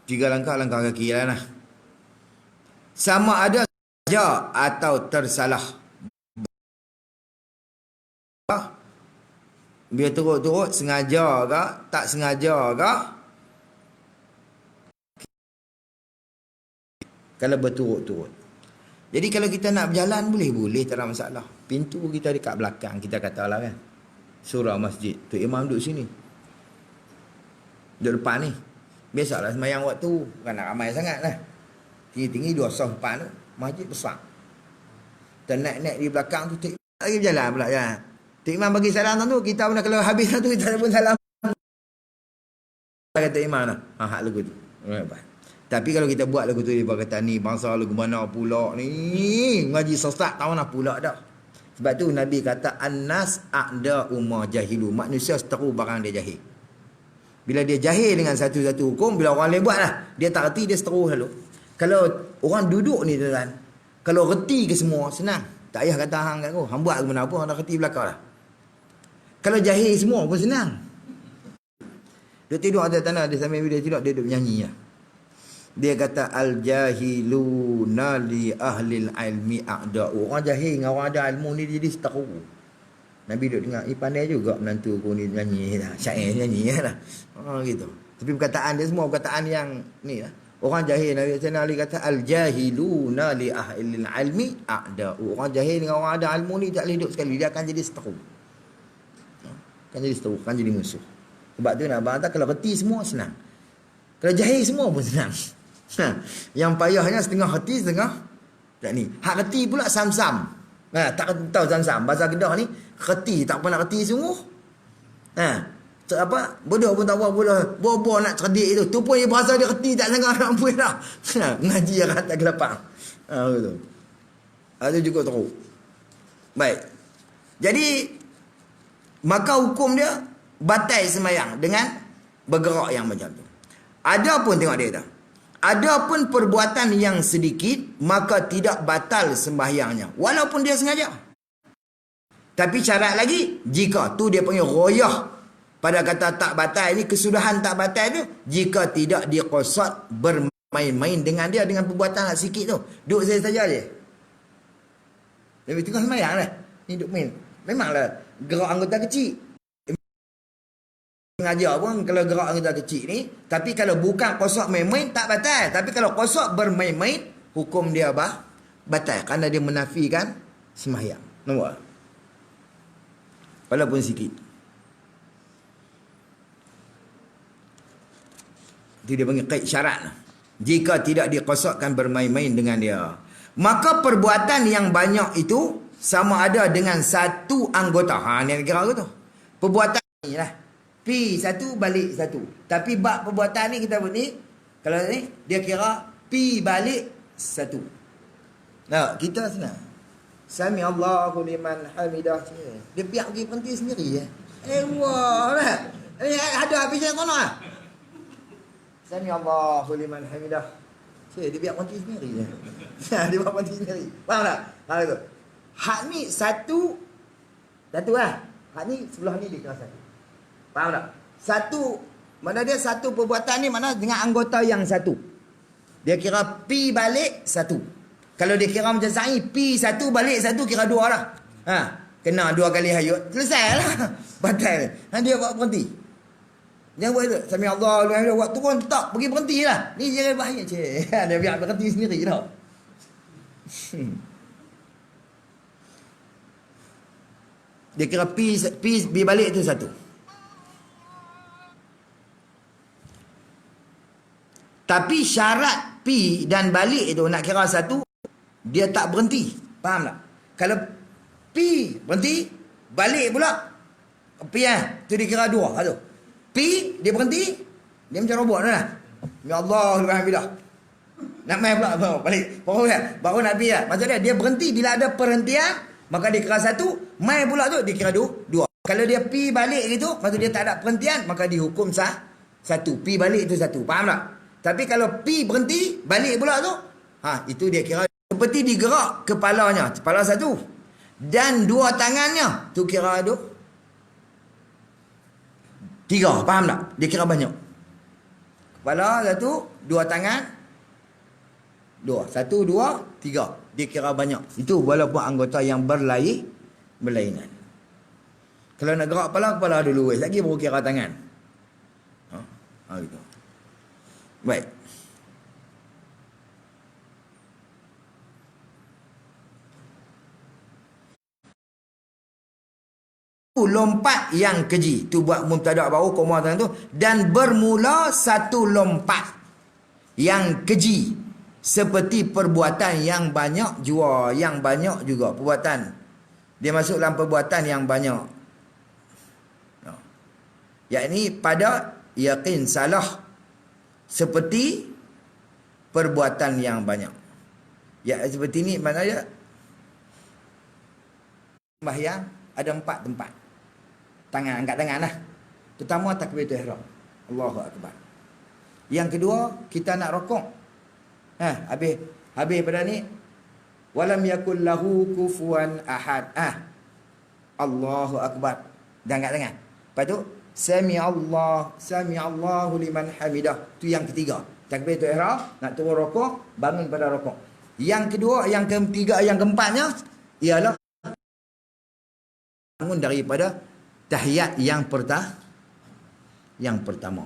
Tiga langkah kaki lah. Sama ada saja atau tersalah. Biar turut-turut, sengaja ke, tak sengaja ke. Kalau berturut-turut. Jadi kalau kita nak berjalan, boleh, tak ada masalah. Pintu kita dekat belakang, kita katalah kan. Surau masjid. Tok Imam duduk sini. Duduk depan ni. Biasalah sembahyang waktu. Bukan nak ramai sangat lah. Tinggi-tinggi 2 saf depan tu. Masjid besar. Dan naik-naik di belakang tu, Tok Imam lagi berjalan pula kan. Tok Imam bagi salam tu, kita pun kalau habis tu, kita pun salam. Kata Imam lah. Hak lagu tu. Tapi kalau kita buat lagu tu, dia kata ni bangsa lagu mana pula ni. Ngaji sesat tahu nak pula dah. Sebab tu Nabi kata annas a'da umma jahilu. Manusia seteru barang dia jahil. Bila dia jahil dengan satu-satu hukum, bila orang lain buat lah, dia tak reti, dia seteru selalu. Kalau orang duduk ni tuan, kalau reti ke semua, senang. Tak payah kata hang kat aku. Hang buat ke mana apa, hang dah reti belakang lah. Kalau jahil semua pun senang. Dia tidur atas tanah, dia sambil dia tidur, dia duduk menyanyi lah. Dia kata al-jahiluna li ahlil ilmi a'da'u. Orang jahil dengan orang ada ilmu ni jadi seteru. Nabi duduk dengar, pandai juga menantu aku ni nyanyi lah. Syair nyanyi lah. Gitu. Tapi perkataan dia semua perkataan yang ni lah. Orang jahil, Nabi Ali kata al-jahiluna li ahlil ilmi a'da'u. Orang jahil dengan orang ada ilmu ni tak boleh duduk sekali. Dia akan jadi seteru. Akan jadi seteru, akan jadi musuh. Sebab tu nak bantah, kalau reti semua senang. Kalau jahil semua pun senang. Yang payahnya setengah hati, setengah tak ni. Hak reti pula sam-sam. Tak tahu Zam-Zam. Bahasa Kedah ni, reti tak pernah reti sungguh. Apa? Bodoh pun tak apa, bodoh nak cerdik itu. Tu pun dia berasa dia reti tak sangka nak ampuh dah. Ngaji yang tak gelapang. Betul. Itu juga teruk. Baik. Jadi, maka hukum dia batal sembahyang dengan bergerak yang macam tu. Ada pun tengok dia kata. Ada pun perbuatan yang sedikit, maka tidak batal sembahyangnya. Walaupun dia sengaja. Tapi syarat lagi, jika tu dia panggil royah. Pada kata tak batal ni, kesudahan tak batal tu, jika tidak diqasad bermain-main dengan dia, dengan perbuatan nak sikit tu. Duduk saya saja je. Tapi tengah sembahyang lah. Ni duduk main. Memanglah gerak anggota kecil. Mengajar pun kalau gerak anggota kecil ni, tapi kalau bukan qasad main-main tak batal. Tapi kalau qasad bermain-main, hukum dia batal kerana dia menafikan sembahyang. Nampak? Walaupun sikit. Itu dia panggil qaid syarat. Jika tidak diqasadkan bermain-main dengan dia, maka perbuatan yang banyak itu sama ada dengan satu anggota. Ni kira aku tu. Perbuatan ni lah. Pi satu balik satu. Tapi bab perbuatan ni kita buat ni, kalau ni dia kira pi balik satu. Nah, kita senang. Sami Allahu liman hamidah. Dia biar pergi berhenti sendiri ya. Wah lah. Ada habis yang kono ah. Sami Allahu liman hamidah. Dia biar berhenti sendiri je. Dia buat berhenti sendiri. Faham tak? Faham tu. Hak ni satu lah. Hak ni sebelah ni dia kira satu. Faham tak? Satu, mana dia satu perbuatan ni mana dengan anggota yang satu. Dia kira pi balik satu. Kalau dia kira macam sa'i, pi satu balik satu kira dua lah. Kena dua kali hayut. Selesai lah. Batal. Dia buat berhenti. Jangan buat itu. Sami Allah, buat turun tak. Pergi berhenti lah. Ni jangan bahaya. Dia biar berhenti sendiri tau. Dia kira pi balik tu satu. Tapi syarat pi dan balik itu nak kira satu, dia tak berhenti. Faham tak? Kalau pi berhenti, balik pula. Pi tu dikira dua. Satu. Pi, dia berhenti, dia macam robot lah. Ya Allah, alhamdulillah. Nak main pula, balik. Baru nak pi lah. Maksudnya dia berhenti bila ada perhentian, maka dia kira satu, main pula tu dia kira dua. Kalau dia pi balik gitu, maksudnya dia tak ada perhentian, maka dihukum satu. Pi balik itu satu. Faham tak? Tapi kalau pi berhenti, balik pula tu, itu dia kira seperti digerak kepalanya, kepala satu. Dan dua tangannya, tu kira tiga, faham tak? Dia kira banyak. Kepala satu, dua tangan, dua. Satu, dua, tiga. Dia kira banyak. Itu walaupun anggota yang berlainan. Kalau nak gerak kepala dulu. Lagi baru kira tangan. Gitu. Baik. Lompat yang keji. Tu buat mubtada' baru koma tengah tu. Dan bermula satu lompat yang keji. Seperti perbuatan yang banyak jua. Yang banyak juga perbuatan. Dia masuk dalam perbuatan yang banyak. Yakni pada yakin salah. Seperti perbuatan yang banyak. Ya, seperti ni maknanya sembahyang ada 4 tempat. Angkat tangan lah. Pertama takbiratul ihram. Allahu akbar. Yang kedua kita nak rokok. Habis pada ni walam yakul lahu kufuwan ahad. Allahu akbar. Dan angkat tangan. Lepas tu Sami Allahu liman hamidah. Tu yang ketiga. Takbiratul ihram, nak turun rokok, bangun pada rokok. Yang kedua, yang ketiga, yang keempatnya ialah bangun daripada tahiyat yang pertama.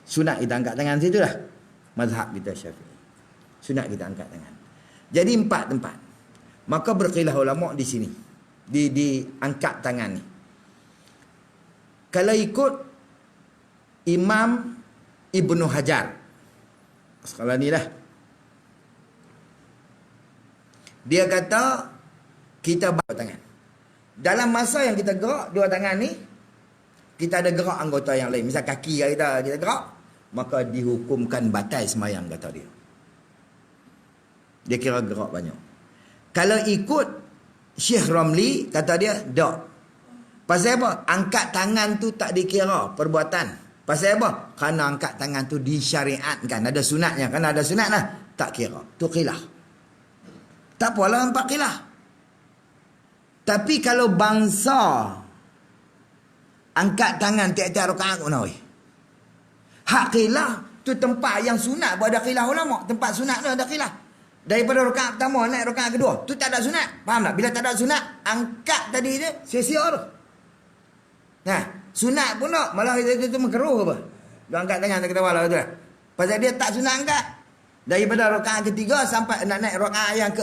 Sunat kita angkat tangan situ lah. Mazhab kita Syafi'i. Sunat kita angkat tangan. Jadi 4 tempat. Maka berkhilaf ulama di sini. Di angkat tangan ni. Kalau ikut Imam Ibnu Hajar, sekolah ni lah, dia kata kita dua tangan. Dalam masa yang kita gerak dua tangan ni, kita ada gerak anggota yang lain. Misal kaki kita gerak, maka dihukumkan batal sembahyang kata dia. Dia kira gerak banyak. Kalau ikut Syekh Ramli, kata dia, tak. Pasal apa? Angkat tangan tu tak dikira perbuatan. Pasal apa? Kerana angkat tangan tu disyariatkan. Ada sunatnya. Kerana ada sunat lah. Tak kira. Tu khilaf. Tak apalah empat khilaf. Tapi kalau bangsa angkat tangan tiap-tiap rakaat pun nak. Hak khilaf tu tempat yang sunat pun ada khilaf ulama. Tempat sunat tu ada khilaf. Daripada rakaat pertama naik rakaat kedua, tu tak ada sunat. Faham tak? Bila tak ada sunat, angkat tadi dia sia-sia tu. Nah, sunat pun tak, malah itu makruh apa? Dia angkat tangan tak ketawa lah tu lah. Pasal dia tak sunat angkat. Daripada rakaat ketiga sampai nak naik rakaat yang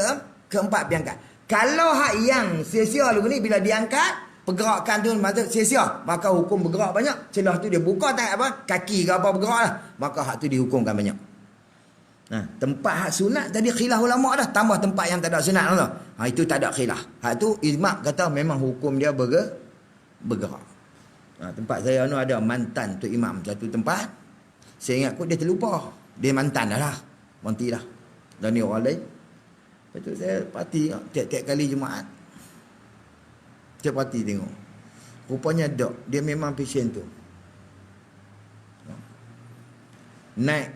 keempat dia angkat. Kalau hak yang sia-sia lagu ni bila diangkat, pergerakan tu maksud sia-sia, maka hukum bergerak banyak. Celah tu dia buka tak apa, kaki ke apa bergerak lah, maka hak tu dihukumkan banyak. Nah, tempat hak sunat tadi khilaf ulama dah, tambah tempat yang tak ada sunat lah. Itu tak ada khilaf. Hak tu ijma' kata memang hukum dia bergerak. Tempat saya ni ada mantan tu imam satu tempat. Saya ingat kot dia terlupa. Dia mantan dah lah. Monti dah. Dan ni orang lain. Lepas tu saya parti tiap-tiap kali Jumaat. Saya parti tengok. Rupanya dok. Dia memang pasien tu. Naik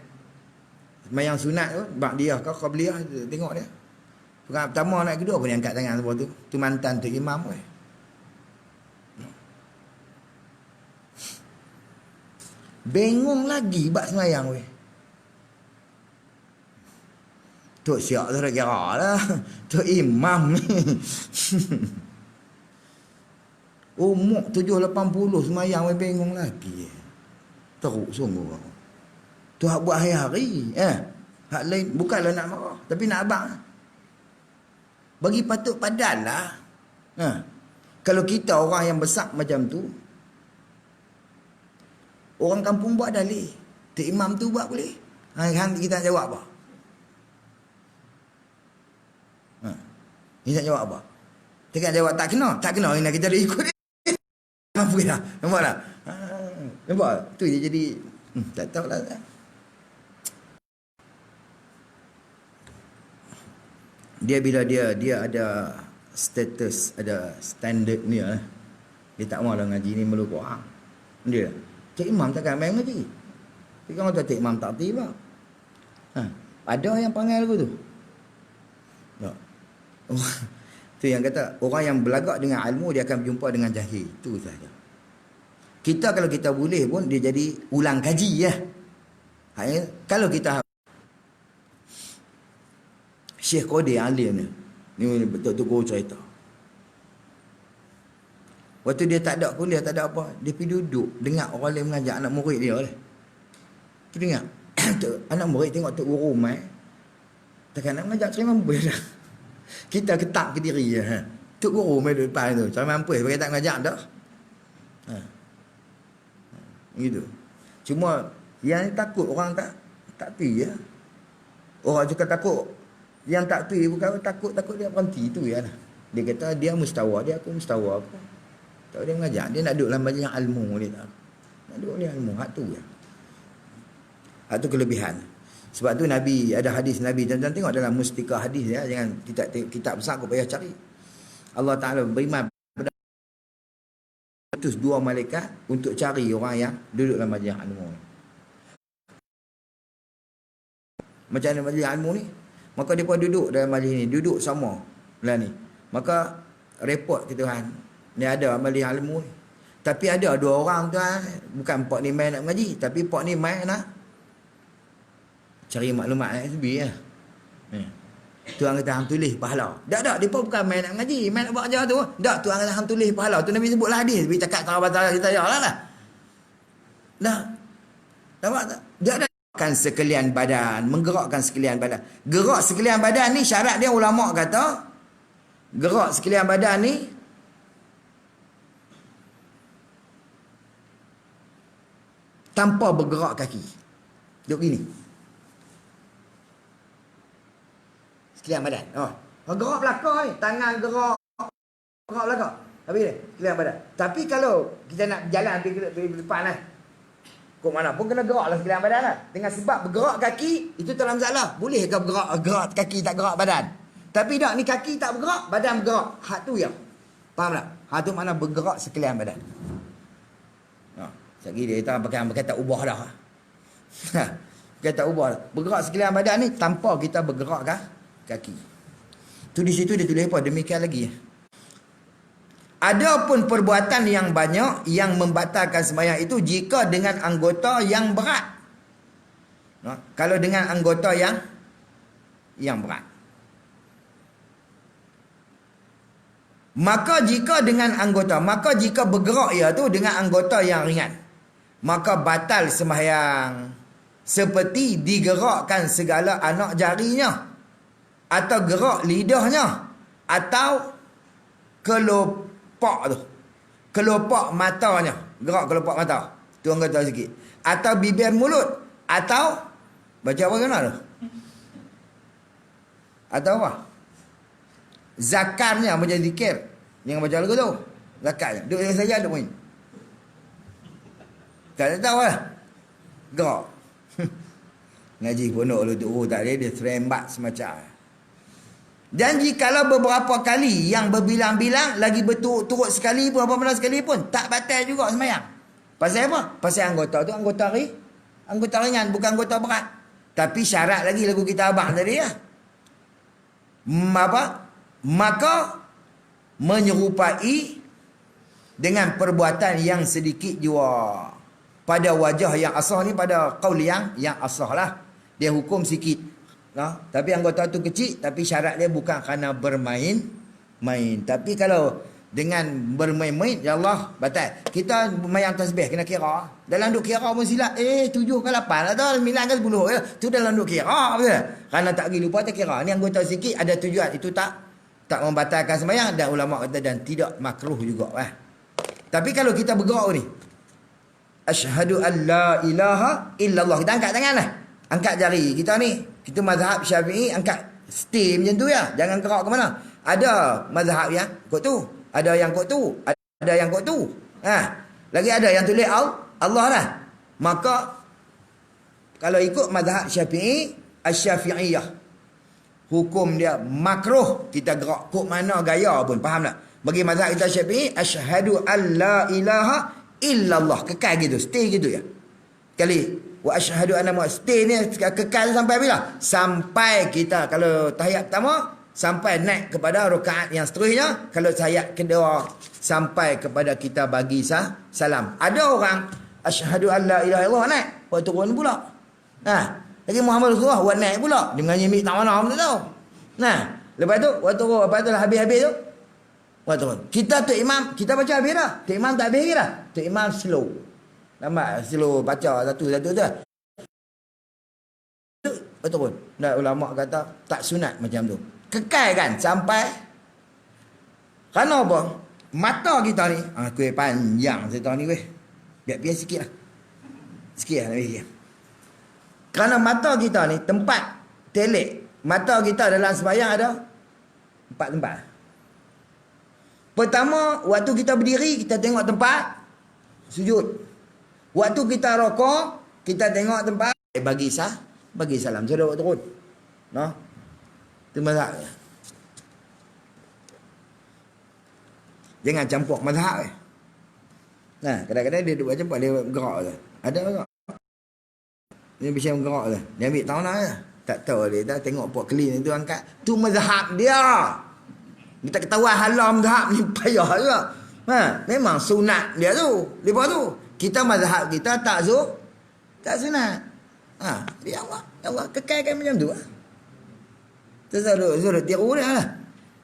sembahyang sunat tu, bak dia kau qabliyah, tengok dia. Perkara pertama naik kedua pun dia angkat tangan sebab tu. Tu mantan tu imam weh. Bengong lagi bak sembahyang weh. Tok siap tu dah kira lah. Tok imam ni. Umur 7-80 sembahyang weh bengong lagi. Teruk sungguh. Tu hak buat hari-hari. Hak lain bukanlah nak marah, tapi nak abang. Bagi patut padan lah. Kalau kita orang yang besar macam tu, orang kampung buat dalih. Tok imam tu buat boleh. Hang kita nak jawab apa? Kita nak jawab apa? Kita nak jawab tak kena. Tak kena ini kita dah ikut dia. Mampu dah. Nampak tak? Nampak? Tu dia jadi tak tahulah. Dia bila dia ada status, ada standard ni lah. Dia tak mahu lah ngaji ni meluk orang. Dia cik imam takkan main ngaji. Tapi kalau tak cik imam tak tiba. Ada yang panggil aku tu. Tak. Tu yang kata orang yang belagak dengan ilmu dia akan berjumpa dengan jahil. Tu saja. Kita kalau kita boleh pun dia jadi ulang kaji ya. Kalau kita Syekh Qadir alim ni betul-betul guru cerita. Waktu dia tak ada kuliah, tak ada apa, dia pergi duduk dengar orang lain mengajar anak murid dia lah. Tu dengar anak murid tengok tok guru mai takkan nak mengajar macam mampu dah. Kita ketak ke diri je. Tok guru mai duduk depan tu, macam mampu bagi tak mengajar dah. Gitu. Cuma yang takut orang tak pi ya. Orang juga takut. Yang tak pi bukan takut dia berhenti tu ya lah. Dia kata dia mustawa, dia aku mustawa apa. Tak dia mengajar, dia nak duduk dalam majlis ilmu dia tak. Nak duduk dalam ilmu, hak tu ya. Hak tu kelebihan. Sebab tu Nabi ada hadis Nabi, tuan-tuan tengok dalam mustika hadis ya, jangan kitab besar kau payah cari. Allah Taala beriman pada utus 2 malaikat untuk cari orang yang duduk dalam majlis ilmu. Macam mana majlis ilmu ni? Maka mereka duduk dalam majlis ni, duduk sama lah ni. Maka report ke Tuhan, ni ada majlis ilmu ni. Tapi ada 2 orang tuan, bukan pak ni main nak mengaji, tapi pak ni main nak cari maklumat nak SB lah. Tuan kata hang tulis pahala. Tak, mereka bukan main nak mengaji, main nak buat ajar tu. Tak, Tuan kata hang tulis pahala. Tu Nabi sebutlah hadis, Nabi cakap sahabat kita ya lah. Dah. Nampak tak? Dia ada sekalian badan, menggerakkan sekalian badan. Gerak sekalian badan ni syarat dia ulama kata gerak sekalian badan ni tanpa bergerak kaki. Duduk gini. Sekalian badan. Gerak belakang ni, tangan gerak, Gerak belakang. Habis ni, sekalian badan. Tapi kalau kita nak jalan pergi depan lah. Kok mana pun kena gerak lah sekalian badan lah. Dengan sebab bergerak kaki, itu tak ada masalah. Boleh ke gerak kaki tak gerak badan? Tapi tak, ni kaki tak bergerak, badan bergerak. Hak tu ya. Faham tak? Hak tu mana bergerak sekalian badan. Sekejap dia pakai tak ubah dah. Pakai tak ubah dah. Bergerak sekalian badan ni tanpa kita bergerak kaki. Tu di situ dia tulis apa? Demikian lagi. Adapun perbuatan yang banyak yang membatalkan sembahyang itu jika dengan anggota yang berat. Kalau dengan anggota yang berat. Maka jika bergerak ia tu dengan anggota yang ringan, maka batal sembahyang seperti digerakkan segala anak jarinya atau gerak lidahnya atau kelopak matanya, gerak kelopak mata tu anggota sikit, atau bibir mulut, atau baca apa kena tu, atau apa zakarnya macam zikir jangan baca lagu tu, zakarnya duduk saja duduk main tak tahu lah gerak. Ngaji pondok lu tu tak ada, dia serembat semacam. Dan jikalau beberapa kali yang berbilang-bilang lagi berturut-turut sekali pun, apa benda sekali pun, tak batal juga sembahyang. Pasal apa? Pasal anggota tu anggota ringan, bukan anggota berat. Tapi syarat lagi lagu kita abang tadi ya. Maka menyerupai dengan perbuatan yang sedikit jua. Pada wajah yang asah ni, pada qaul yang asah lah. Dia hukum sikit. Tapi anggota tu kecil, tapi syarat dia bukan kerana bermain-main. Tapi kalau dengan bermain-main, ya Allah, batal. Kita mayang tasbih kena kira. Dalam duk kira pun silap. 7 ke 8 atau 9 ke 10. Tu dalam duk kira. Kerana tak pergi lupa tak kira. Ni anggota sikit ada tujuan. Itu tak membatalkan sembahyang. Dan ulama kata dan tidak makruh juga. Tapi kalau kita bergerak ni, asyhadu an la ilaha illallah. Kita angkat tangan lah. Angkat jari kita ni. Kita mazhab Syafi'i angkat stay macam tu ya. Jangan gerak ke mana. Ada mazhab yang kot tu. Ada yang kot tu. Ada yang kot tu. Lagi ada yang tulis Allah lah. Maka kalau ikut mazhab Syafi'i, Asy-Syafi'iyah, hukum dia makruh kita gerak kok mana gaya pun. Faham tak? Bagi mazhab kita Syafi'i, asyhadu an la ilaha illallah. Kekal gitu. Stay gitu ya. Kali wa asyhadu anna Muhammad, stay ni kekal sampai bila? Sampai kita kalau tahiyat pertama sampai naik kepada rakaat yang seterusnya, kalau tahiyat kedua sampai kepada kita bagi salam. Ada orang asyhadu an la ilaha illallah naik, buat turun pula. Lagi Muhammad Rasulullah buat naik pula dengan nyimik tak mana tak tahu. Lepas tu buat turun, lepas tu lah habis-habis tu buat turun. Kita tu imam, kita baca habis dah. Tu imam tak habis lagi dah. Tu imam slow. Lambat slow baca satu-satu tu. Betul. Dan ulama kata tak sunat macam tu. Kekal kan sampai. Kerana apa? Mata kita ni, kuih panjang cerita ni weh. Biar sikit lah. Sikit lah lebih. Kerana mata kita ni tempat telek. Mata kita dalam sembahyang ada 4 tempat. Pertama, waktu kita berdiri kita tengok tempat sujud. Waktu kita rokok, kita tengok tempat bagi salam. Sudah buat turun. Itu mazhab. Jangan campur mazhab. Kadang-kadang dia buat campur, dia gerak je. Ada gerak. Dia bisa gerak je. Dia ambil tahun lah. Tak tahu dia dah tengok pok clean itu angkat. Tu mazhab dia. Dia tak ketahuan halam mazhab ni payah juga. Memang sunat dia tu. Lepas tu kita mazhab kita tak sunat. Ya Allah kekalkan macam tu. Terus tiru dia lah.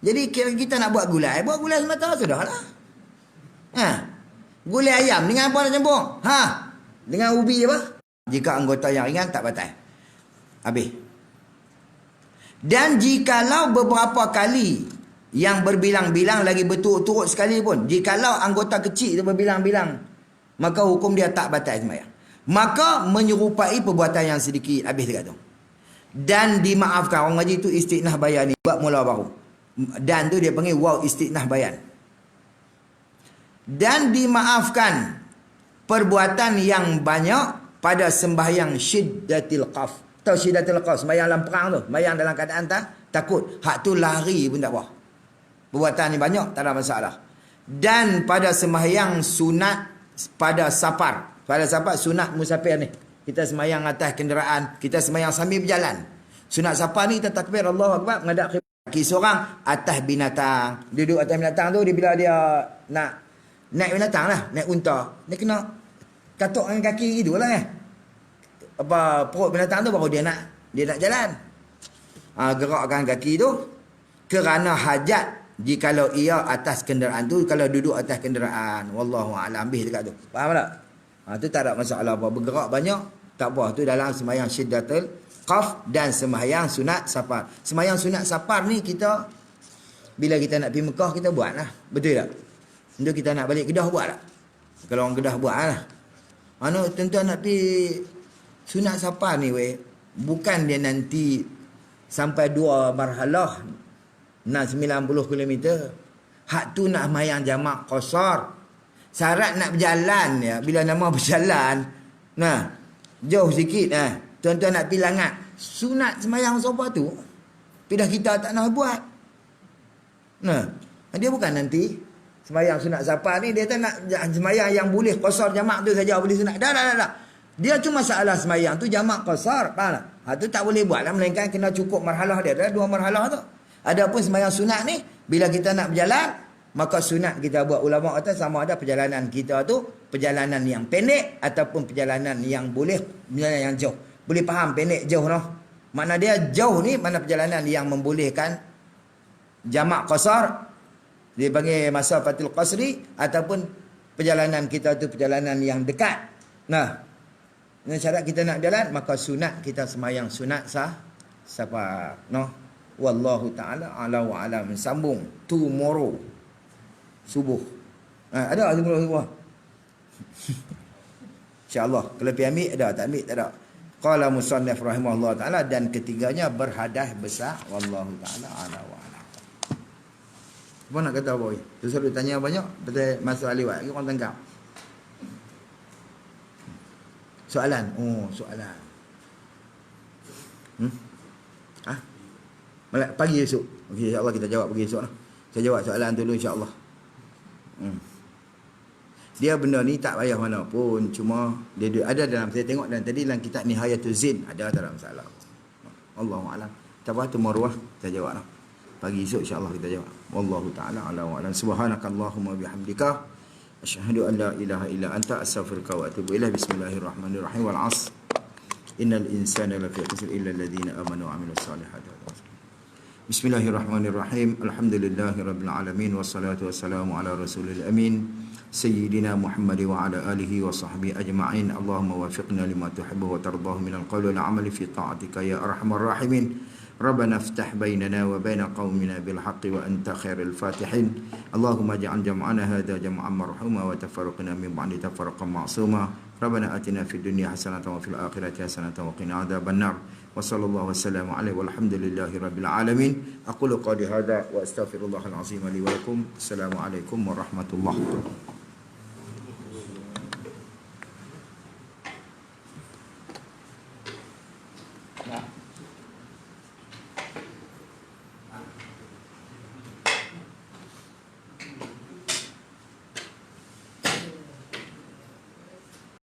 Jadi kira kita nak buat gulai semata sudahlah. Gulai ayam dengan apa nak campur? Dengan ubi apa? Jika anggota yang ringan tak batal. Habis. Dan jikalau beberapa kali yang berbilang-bilang lagi berturut-turut sekali pun, jikalau anggota kecil itu berbilang-bilang, maka hukum dia tak batal sembahyang. Maka menyerupai perbuatan yang sedikit. Habis dia kata. Dan dimaafkan. Orang ngaji tu istinah bayan ni. Buat mula baru. Dan tu dia panggil waw istinah bayan. Dan dimaafkan perbuatan yang banyak pada sembahyang syiddatil qaf. Tahu syiddatil qaf, sembahyang dalam perang tu, sembahyang dalam keadaan takut. Hak tu lari pun tak apa. Perbuatan ni banyak, tak ada masalah. Dan pada sembahyang sunat pada safar. Pada safar sunat musafir ni. Kita sembahyang atas kenderaan, kita sembahyang sambil berjalan. Sunat safar ni kita takbir Allahu Akbar, menghadap kiblat. Kaki seorang atas binatang. Duduk atas binatang tu, bila dia nak naik binatang lah, naik unta, dia kena katuk dengan kaki gitu lah perut binatang tu, baru dia nak jalan. Gerakkan kaki tu kerana hajat jikalau ia atas kenderaan tu, kalau duduk atas kenderaan. Wallahu a'lam bih dekat tu. Faham tak? Tu tak ada masalah apa. Bergerak banyak tak apa. Tu dalam sembahyang syiddatul qaf dan sembahyang sunat safar. Sembahyang sunat safar ni kita bila kita nak pergi Mekah kita buat lah. Betul tak? Untuk kita nak balik Kedah buat tak? Kalau orang Kedah buat lah. Tuan-tuan nak pergi sunat safar ni bukan dia nanti sampai 2 marhalah nak 90 km. Hak tu nak sembahyang jamak qasar. Syarat nak berjalan ya. Bila nama berjalan, jauh sikit tuan-tuan nak pergi Langat, sunat sembahyang safar tu pindah kita tak nak buat. Dia bukan nanti sembahyang sunat safar ni, dia tak nak sembahyang yang boleh qasar jamak tu saja boleh sunat. Dah. Dia cuma masalah sembahyang tu jamak qasar, faham tak? Tu tak boleh buat lah, melainkan kena cukup marhalah dia. Ada 2 marhalah tu. Adapun sembahyang sunat ni, bila kita nak berjalan, maka sunat kita buat. Ulama kata sama ada perjalanan kita tu perjalanan yang pendek ataupun perjalanan yang yang jauh. Boleh faham pendek jauh noh. Makna dia jauh ni mana perjalanan yang membolehkan jamak qasar, dia panggil masafatul qasri, ataupun perjalanan kita tu perjalanan yang dekat. Dengan syarat kita nak jalan, maka sunat kita sembahyang sunat safar. Wallahu ta'ala ala wa alam. Sambung tomorrow subuh. Ada subuh. InsyaAllah. Kalau pergi ambil ada, tak ambil tak ada. Qala musannif rahimahullah ta'ala, dan ketiganya berhadas besar. Wallahu ta'ala ala wa alam. Apa nak kata boy? Tu selalu tanya banyak pasal masalah lewat. Orang tangkap. Soalan. Soalan. Pagi esok. Okey, insya-Allah kita jawab pagi esok lah. Saya jawab soalan dulu insya-Allah. Dia benda ni tak payah mana pun, cuma dia ada dalam, saya tengok dan tadi dalam kitab Nihayatul Zin ada tak ada masalah. Allahu a'lam. Tak apa tu maruah kita jawab lah. Pagi esok insya-Allah kita jawab. Wallahu ta'ala ala wa alam. Subhanakallahumma bihamdika asyhadu an la ilaha illa anta astaghfiruka wa atubu ilaik. Bismillahirrahmanirrahim. Wal 'asr. Innal insana lafi khusr illa alladhina amanu wa 'amilus solihati. Bismillahirrahmanirrahim. Alhamdulillahirabbil alamin wassalatu wassalamu ala rasulil amin sayyidina Muhammad wa ala alihi wa sahbihi ajma'in. Allahumma wafiqna lima tuhibbu wa tardahu minal qawli wal 'amali fi ta'atika ya arhamar rahimin. Rabbana iftah bainana wa baina qaumina bil haqqi wa anta khairul fatihin. Allahumma ij'al jam'ana hadha jam'an marhuma wa tafarruqna min ba'di tafarruqan ma'suma. Rabbana atina fid dunya hasanatan wa fil akhirati hasanatan wa qina adzaban nar. Wa sallallahu wasallam alaihi walhamdulillahi rabbil alamin. Aqulu qawli hadha wa astaghfirullahal azim li wa lakum. Assalamualaikum warahmatullahi wabarakatuh.